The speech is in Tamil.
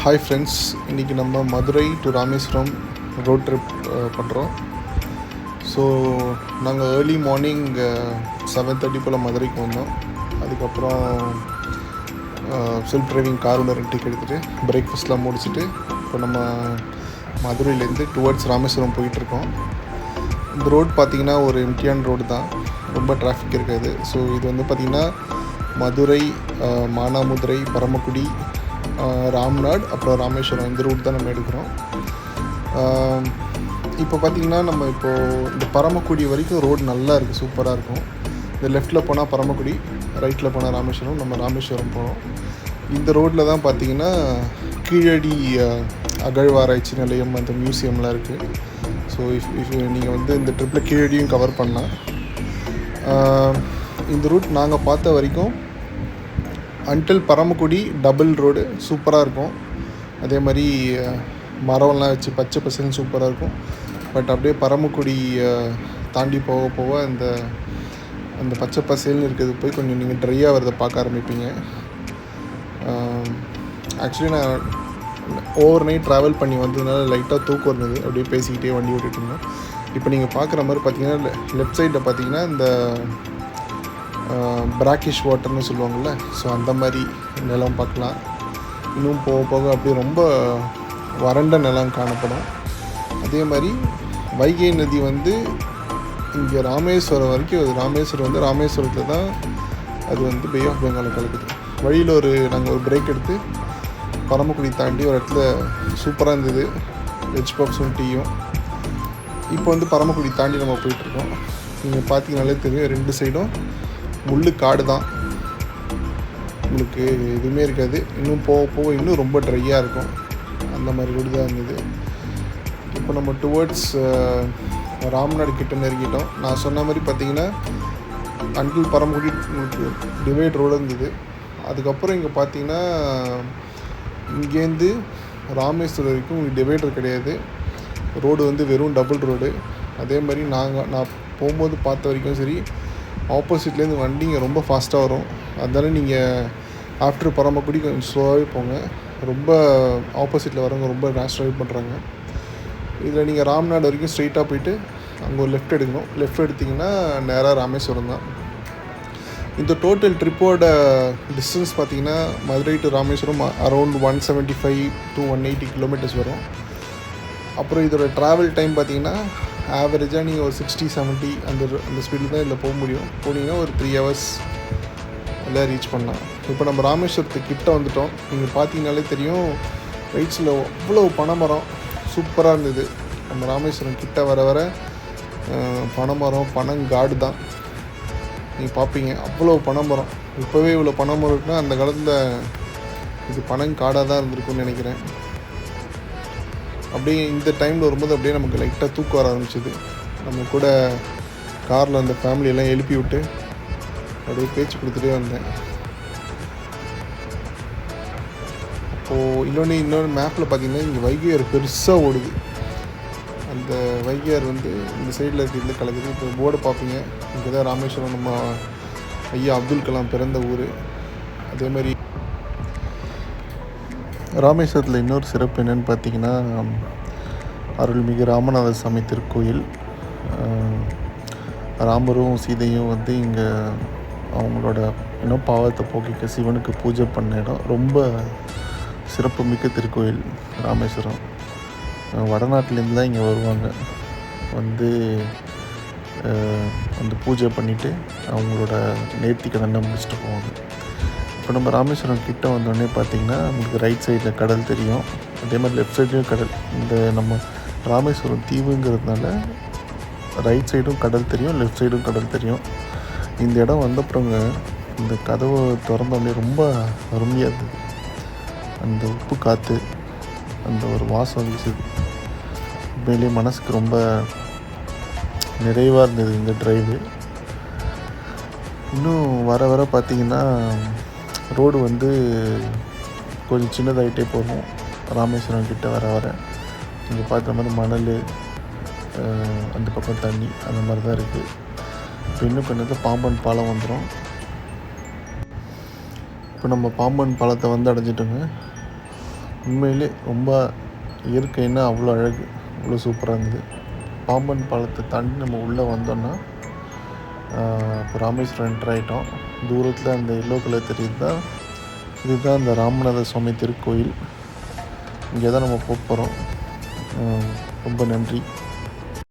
ஹாய் ஃப்ரெண்ட்ஸ், இன்றைக்கி நம்ம Madurai to Rameswaram road trip பண்ணுறோம். ஸோ நாங்கள் ஏர்லி மார்னிங் 7:30 போல் மதுரைக்கு வந்தோம். அதுக்கப்புறம் செல்ஃப் டிரைவிங் கார் ஒன்று ரெண்டுக்கு எடுத்துகிட்டு பிரேக்ஃபாஸ்ட்லாம் முடிச்சுட்டு இப்போ நம்ம மதுரையிலேருந்து டுவர்ட்ஸ் ராமேஸ்வரம் போயிட்டுருக்கோம். இந்த ரோடு பார்த்திங்கன்னா ஒரு எம்டிஆன் ரோடு தான், ரொம்ப டிராஃபிக் இருக்காது. ஸோ இது வந்து பார்த்திங்கன்னா மதுரை, மானாமதுரை, பரமக்குடி, ராம்நாடு, அப்புறம் ராமேஸ்வரம், இந்த ரூட் தான் நம்ம எடுக்கிறோம். இப்போ பார்த்திங்கன்னா நம்ம இப்போது இந்த பரமக்குடி வரைக்கும் ரோடு நல்லா இருக்குது, சூப்பராக இருக்கும். இந்த லெஃப்ட்டில் போனால் பரமக்குடி, ரைட்டில் போனால் ராமேஸ்வரம். நம்ம ராமேஸ்வரம் போகிறோம். இந்த ரோட்டில் தான் பார்த்திங்கன்னா கீழடி அகழ்வாராய்ச்சி நிலையம், அந்த மியூசியம்லாம் இருக்குது. ஸோ இஃப் நீங்கள் வந்து இந்த ட்ரிப்பில் கீழடியும் கவர் பண்ணலாம். இந்த ரூட் நாங்கள் பார்த்த வரைக்கும் அன்டில் பரமக்குடி டபுள் ரோடு சூப்பராக இருக்கும். அதே மாதிரி மரம்லாம் வச்சு பச்சை பசங்க சூப்பராக இருக்கும். பட் அப்படியே பரமக்குடி தாண்டி போக போக அந்த பச்சை பசேல்னு இருக்கிறது போய் கொஞ்சம் நீங்கள் ட்ரையாக வரதை பார்க்க ஆரம்பிப்பீங்க. ஆக்சுவலி நான் ஓவர் நைட் ட்ராவல் பண்ணி வந்ததுனால லைட்டாக தூக்கம் இருந்தது, அப்படியே பேசிக்கிட்டே வண்டி ஓட்டிகிட்டு இருந்தோம். இப்போ நீங்கள் பார்க்குற மாதிரி பார்த்தீங்கன்னா லெஃப்ட் சைடில் பார்த்தீங்கன்னா இந்த பிராக்கிஷ் வாட்டர்னு சொல்லுவாங்கள்ல, ஸோ அந்த மாதிரி நிலம் பார்க்கலாம். இன்னும் போக போக அப்படியே ரொம்ப வறண்ட நிலம் காணப்படும். அதே மாதிரி வைகை நதி வந்து இங்கே ராமேஸ்வரம் வரைக்கும், ராமேஸ்வரத்தில் தான் அது வந்து பே ஆஃப் பெங்காலில் கலக்குது. வழியில் நாங்கள் ஒரு பிரேக் எடுத்து பரமக்குடி தாண்டி ஒரு இடத்துல சூப்பராக இருந்தது, வெஜ் பப்ஸும் டீயும். இப்போ வந்து பரமக்குடி தாண்டி நம்ம போயிட்டுருக்கோம். நீங்கள் பார்த்தீங்கனாலே தெரியும், ரெண்டு சைடும் முள்ளு காடு தான், உங்களுக்கு எதுவுமே இருக்காது. இன்னும் போக போக இன்னும் ரொம்ப ட்ரையாக இருக்கும். அந்த மாதிரி ரோடு தான் இருந்தது. இப்போ நம்ம டுவர்ட்ஸ் ராம்நாடு கிட்ட நெருங்கிட்டோம். நான் சொன்ன மாதிரி பார்த்திங்கன்னா அன்டில் பரமக்குடி உங்களுக்கு டிவைட் ரோடு இருந்தது. அதுக்கப்புறம் இங்கே பார்த்தீங்கன்னா இங்கேருந்து ராமேஸ்வரம் வரைக்கும் உங்களுக்கு டிவைடர் கிடையாது. ரோடு வந்து வெறும் டபுள் ரோடு. அதே மாதிரி நான் போகும்போது பார்த்த வரைக்கும் சரி, ஆப்போசிட்லேருந்து வண்டிங்க ரொம்ப ஃபாஸ்ட்டாக வரும். அதனால் நீங்கள் ஆஃப்டர் பரமக்குடி கொஞ்சம் ஸ்லோவாகவே போங்க. ரொம்ப ஆப்போசிட்டில் வரவங்க ரொம்ப ரேஷ் ட்ரைவ் பண்ணுறாங்க. இதில் நீங்கள் ராம்நாடு வரைக்கும் ஸ்ட்ரெயிட்டாக போயிட்டு அங்கே ஒரு லெஃப்ட் எடுக்கணும். லெஃப்ட் எடுத்திங்கன்னா நேராக ராமேஸ்வரம் தான். இந்த டோட்டல் ட்ரிப்போட டிஸ்டன்ஸ் பார்த்திங்கன்னா Madurai to Rameswaram around 175 to 180 kilometres வரும். அப்புறம் இதோட ட்ராவல் டைம் பார்த்திங்கன்னா ஆவரேஜாக நீங்கள் ஒரு 60-70 அந்த ஸ்பீடில் தான் இதில் போக முடியும். போனீங்கன்னா ஒரு 3 hours எல்லாம் ரீச் பண்ணலாம். இப்போ நம்ம ராமேஸ்வரத்துக்கு கிட்ட வந்துட்டோம். நீங்கள் பார்த்தீங்கனாலே தெரியும், ரைட்ஸில் அவ்வளோ பனைமரம் சூப்பராக இருந்தது. நம்ம ராமேஸ்வரம் கிட்ட வர வர பனைமரம், பனங்காடு தான் நீங்கள் பார்ப்பீங்க. அவ்வளோ பனைமரம். இப்போவே இவ்வளோ பனைமரம் இருக்குன்னா அந்த காலத்தில் இது பனங்காடாக தான் இருந்திருக்குன்னு நினைக்கிறேன். அப்படியே இந்த டைமில் வரும்போது அப்படியே நமக்கு லைட்டாக தூக்கம் வர ஆரம்பிச்சிது. நம்ம கூட காரில் அந்த ஃபேமிலியெல்லாம் எழுப்பி விட்டு அப்படியே பேச்சு கொடுத்துட்டே வந்தேன். அப்போது இன்னொன்று மேப்பில் பார்த்திங்கன்னா இங்கே வைகையாறு பெருசாக ஓடுது. அந்த வைகையாறு வந்து இந்த சைடில் இருக்கிறதுல கலக்குது. இப்போ போர்டை பார்ப்பீங்க, இங்கே தான் ராமேஸ்வரம் நம்ம ஐயா அப்துல் கலாம் பிறந்த ஊர். அதே மாதிரி ராமேஸ்வரத்தில் இன்னொரு சிறப்பு என்னென்னு பார்த்தீங்கன்னா அருள்மிகு ராமநாத சாமி திருக்கோயில். ராமரும் சீதையும் வந்து இங்கே அவங்களோட பாவத்தை போக்கிக்க சிவனுக்கு பூஜை பண்ண இடம். ரொம்ப சிறப்பு மிக்க திருக்கோயில் ராமேஸ்வரம். வடநாட்டிலேருந்து தான் இங்கே வருவாங்க, வந்து அந்த பூஜை பண்ணிவிட்டு அவங்களோட நேர்த்திக்கடனை முடிச்சுட்டு போவாங்க. இப்போ நம்ம ராமேஸ்வரம் கிட்ட வந்தோடனே பார்த்திங்கன்னா நமக்கு ரைட் சைடில் கடல் தெரியும். அதே மாதிரி லெஃப்ட் சைட்லேயும் கடல். இந்த நம்ம ராமேஸ்வரம் தீவுங்கிறதுனால ரைட் சைடும் கடல் தெரியும், லெஃப்ட் சைடும் கடல் தெரியும். இந்த இடம் வந்தப்புறங்க இந்த கதவை திறந்தோடனே ரொம்ப அருமையாக இருந்தது. அந்த உப்பு காற்று, அந்த ஒரு வாசம் வீசுது. உண்மையிலேயே மனசுக்கு ரொம்ப நிறைவாக இருந்தது இந்த ட்ரைவு. இன்னும் வர வர பார்த்திங்கன்னா ரோடு வந்து கொஞ்சம் சின்னதாகிட்டே போகும். ராமேஸ்வரம் கிட்ட வர வர இங்கே பார்க்குற மாதிரி மணல், அந்த பக்கம் தண்ணி, அந்த மாதிரி தான் இருக்குது. இப்போ இன்னும் கொஞ்சம் பாம்பன் பாலம் வந்துடும். இப்போ நம்ம பாம்பன் பாலத்தை வந்து அடைஞ்சிட்டோங்க. உண்மையிலே ரொம்ப இயற்கைன்னா அவ்வளோ அழகு, அவ்வளோ சூப்பராக இருந்தது. பாம்பன் பாலத்தை தாண்டி நம்ம உள்ளே வந்தோன்னா இப்போ ராமேஸ்வரம் என்டர் ஆகிட்டோம். தூரத்தில் அந்த எல்லோ கலர் தெரியுது தான், இதுதான் அந்த ராமநாத சுவாமி திருக்கோயில். இங்கே தான் நம்ம போக போகிறோம். ரொம்ப நன்றி.